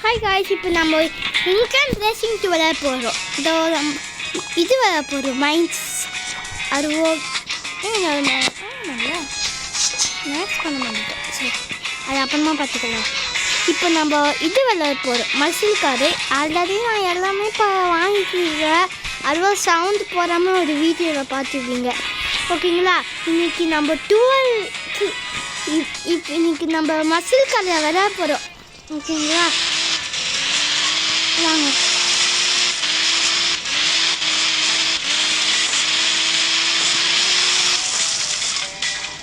Hi guys, இப்போ நம்ம income racing விளையாட போகிறோம். இது விளையாட போகிறோம் மைண்ட்ஸ் அதுவோ மேக்ஸ் பண்ண மாட்டேன். சரி, அது அப்புறமா பார்த்துக்கலாம். இப்போ நம்ம இது விளையாட போகிறோம் மசில் காரு. ஆல்ரெடி நான் எல்லாமே இப்போ வாங்கிக்கிறேன். அதுவும் சவுண்டு போடாமல் ஒரு வீடியோவில் பார்த்துருவீங்க. ஓகேங்களா? இன்றைக்கி நம்ம இன்னைக்கு நம்ம மசில் காரில் விளையாட போகிறோம். ஓகேங்களா? வாங்க.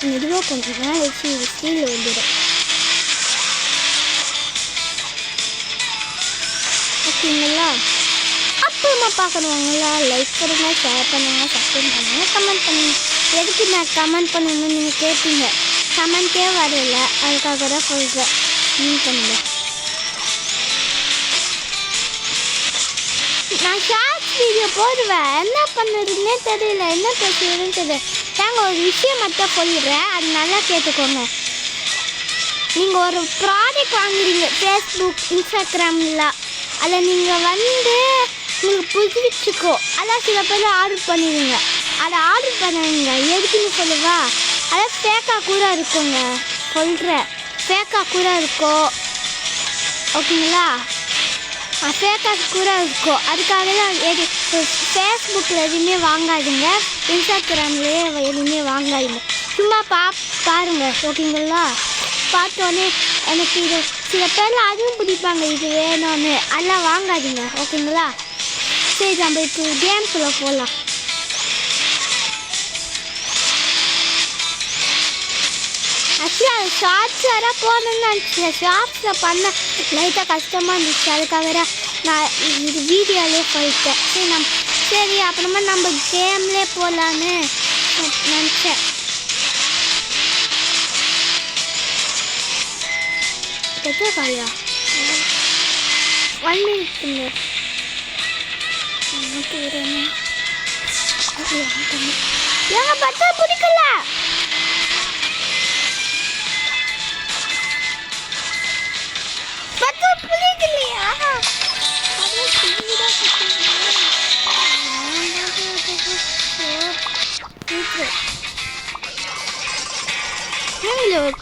மெதுவாக கொஞ்சம் நேரம் வச்சு ஸ்டீல் வந்துடும். ஓகேங்களா? அப்புறமா பார்க்கணுங்களா? லைக் பண்ணுங்கள், ஷேர் பண்ணுங்கள், சப்ஸ்கிரைப் பண்ணுங்கள், கமெண்ட் பண்ணுங்கள். எதுக்கு நான் கமெண்ட் பண்ணணும்னு நீங்கள் கேட்பீங்க. கமெண்ட்டே வரல, அதுக்காக தான் சொல்கிறேன். பண்ணுங்கள். நான் ஷார்ட்ஸ் வீடியோ போடுவேன். என்ன பண்ணுறதுன்னே தெரியல, என்ன பேசுறதுன்னு தெரியல. நாங்கள் ஒரு விஷயம் மட்டும் சொல்லிடுறேன், அது நல்லா கேட்டுக்கோங்க. நீங்கள் ஒரு ப்ராடக்ட் வாங்குறீங்க ஃபேஸ்புக், இன்ஸ்டாகிராமில், அதில் நீங்கள் உங்களுக்கு பிடிச்சிக்கோ, அதான் சில பேர் ஆர்டர் பண்ணிடுங்க. அதை ஆர்டர் பண்ணுவீங்க. எதுக்குன்னு சொல்லுவா? அதான் ஃபேக்காக கூட இருக்குங்க. சொல்கிறேன், ஃபேக்காக கூட இருக்கும். ஓகேங்களா? ஃபேக்காக கூட இருக்கும். அதுக்காக தான் ஃபேஸ்புக்கில் எதுவுமே வாங்காதீங்க, இன்ஸ்டாகிராம்லேயே எதுவுமே வாங்காதீங்க. சும்மா பாருங்கள். ஓகேங்களா? பார்த்தோன்னே எனக்கு இது சில பேரில் அதுவும் பிடிப்பாங்க, இது வேணும்னு, அதெல்லாம் வாங்காதீங்க. ஓகேங்களா? சரி, நம்ம இப்போ கேம்குள்ளே போகலாம். ஆக்சுவலாக அது ஷார்ட்ஸ் வேறு போகணுன்னு நினச்சேன். ஷார்ட்ஸில் பண்ண லைட்டாக கஷ்டமாக இருந்துச்சு. அதுக்காக நான் இது வீடியோலேயே போயிட்டேன். சரி அப்புறமா நம்ம கேம்லேயே போகலான்னு நினச்சேன். எத்தனை காயா? 1 மினிட்ங்க. ஏங்க பட்டா பிடிக்கல. பிடிக்கலையா?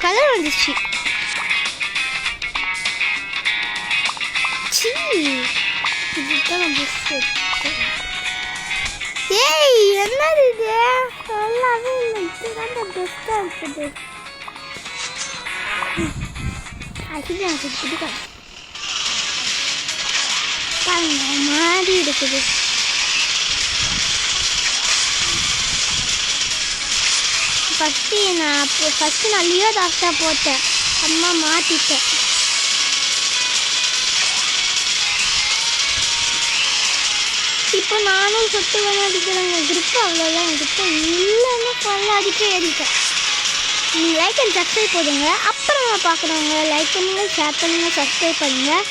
கலர் வந்துச்சு. ஏய், என்னது இது? எல்லாமே பெஸ்டா இருக்குது. ஆக்சுவலி எனக்கு பிடிக்காது. பாருங்க, மாறி இருக்குது. ஃபஸ்ட்டு நான் லியோ டாக்டா போட்டேன், அம்மா மாற்றிட்டேன். இப்போ நானும் சொட்டு வேணும் அடிக்கிறேங்க. கிரிப்பு அவ்வளோதான் என்கிட்ட இல்லைன்னு சொல்ல அடிக்க ஏறிட்டேன். நீங்கள் லைக் அண்ட் சப்ஸ்கிரைப் போடுங்க. அப்புறமா பார்க்குறவங்க லைக் பண்ணுங்கள், ஷேர் பண்ணுங்கள், சப்ஸ்கிரைப் பண்ணுங்கள்,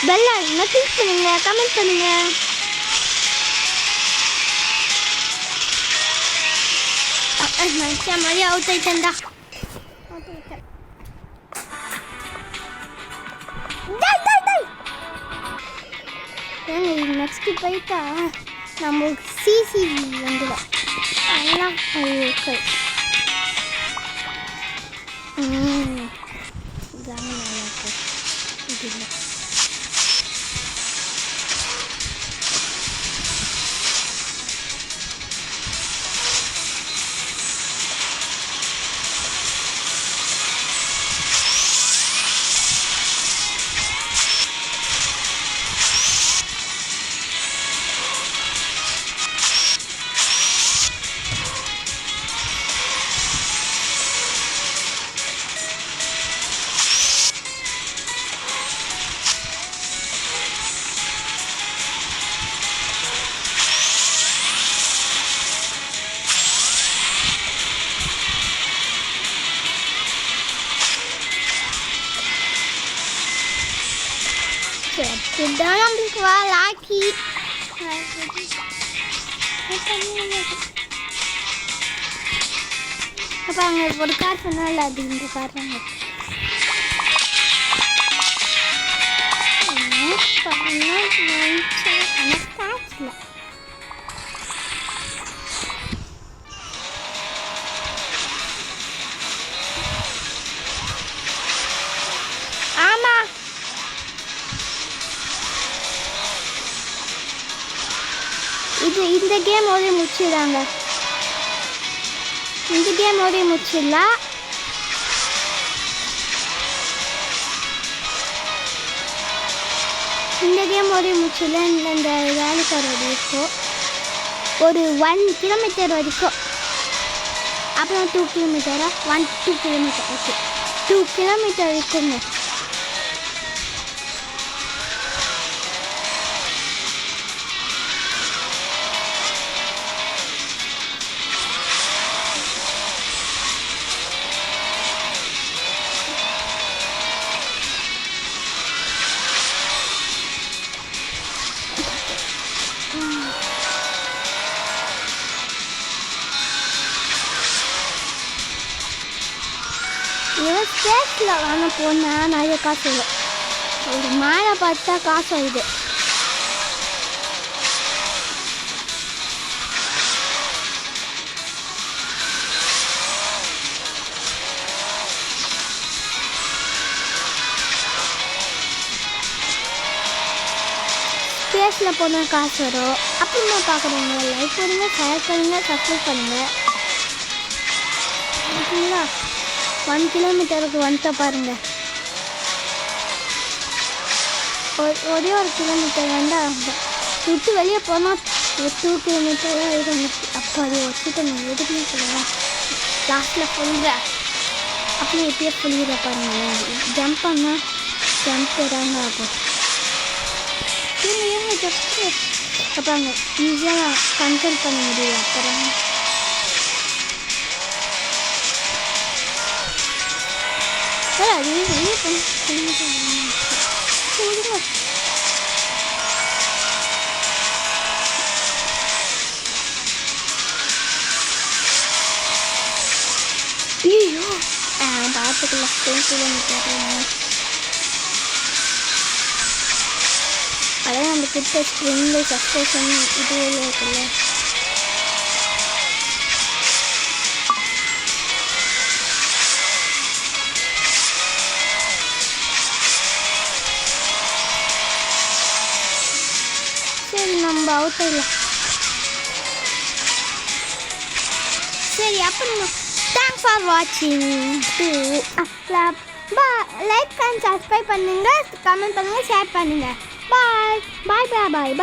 பெல் ஐக்கனை கிளிக் பண்ணுங்கள், கமெண்ட் பண்ணுங்கள். நினச்சா மாதிரி அவுட் ஆயிட்டேன்டா. நெக்ஸ்ட்டு போயிட்டா நம்ம சிசி வந்துடும். எல்லாம் இருக்கு. இதாங்க நல்லா இருக்கு. இது இல்லை. இதுதான் நம்மளுக்கு லாக்கி. அப்போ அங்கே ஒரு கார் சொன்னால அது இந்த கார் தாங்க. காய்ச்சல ஆமா இந்த கேம் ஓடி முடிச்சிடாங்க இந்த கேம் ஓடி முடிச்சிடலாம் இந்த கேம் ஓடி முடிச்சிடல இந்த வேலைக்கார வரைக்கும் ஒரு 1 கிலோமீட்டர் வரைக்கும் அப்புறம் 2 கிலோமீட்டரா 2 கிலோமீட்டர் ஓகே 2 கிலோமீட்டர் இருக்குங்க இவன் ஸ்பேஸில் வாங்க போனால் நிறைய காசு வரும் ஒரு மேலே பார்த்தா காசு வருது ஸ்பேஸில் போனால் காசு வரும் அப்புறமா பார்க்குறீங்க லைக் பண்ணுங்கள் ஷேர் பண்ணுங்கள் சப்ஸ்கிரைப் பண்ணுங்கள் ஓகேங்களா 1 கிலோமீட்டருக்கு வந்துட்ட பாருங்க ஒரே ஒரு கிலோமீட்டர் வந்தால் விட்டு வெளியே போனால் 2 கிலோமீட்டர் இருக்கும் அப்போ அதை வச்சுட்டு நான் எதுக்குமே சொல்லுவேன் லாஸ்ட்டில் சொல்கிறேன் அப்படி எப்படியே சொல்லிடுற பாருங்களேன் ஜம்ப் பண்ணால் ஜம்ப் தாங்க ஆகும் இவங்க ஜஸ்ட்டு அப்புறம் ஈஸியாக கண்ட்ரோல் பண்ண முடியும் அப்புறம் அது வெளியே சொல்லுங்க ஐயோ பார்த்துக்கலாம் 10 கிலோமீட்டர் அதான் நம்ம கிட்ட ஸ்ப்ரிங்கு சஸ்பென்ஷன் இது இருக்குல்ல நம்ம அவுட்டர்ல சரி அப்போ நம்ம தேங்க்ஸ் ஃபார் வாட்சிங் லைக் அண்ட் சப்ஸ்கிரைப் பண்ணுங்கள் கமெண்ட் பண்ணுங்கள் ஷேர் பண்ணுங்கள் பாய் பாய் பாய் பாய் பாய்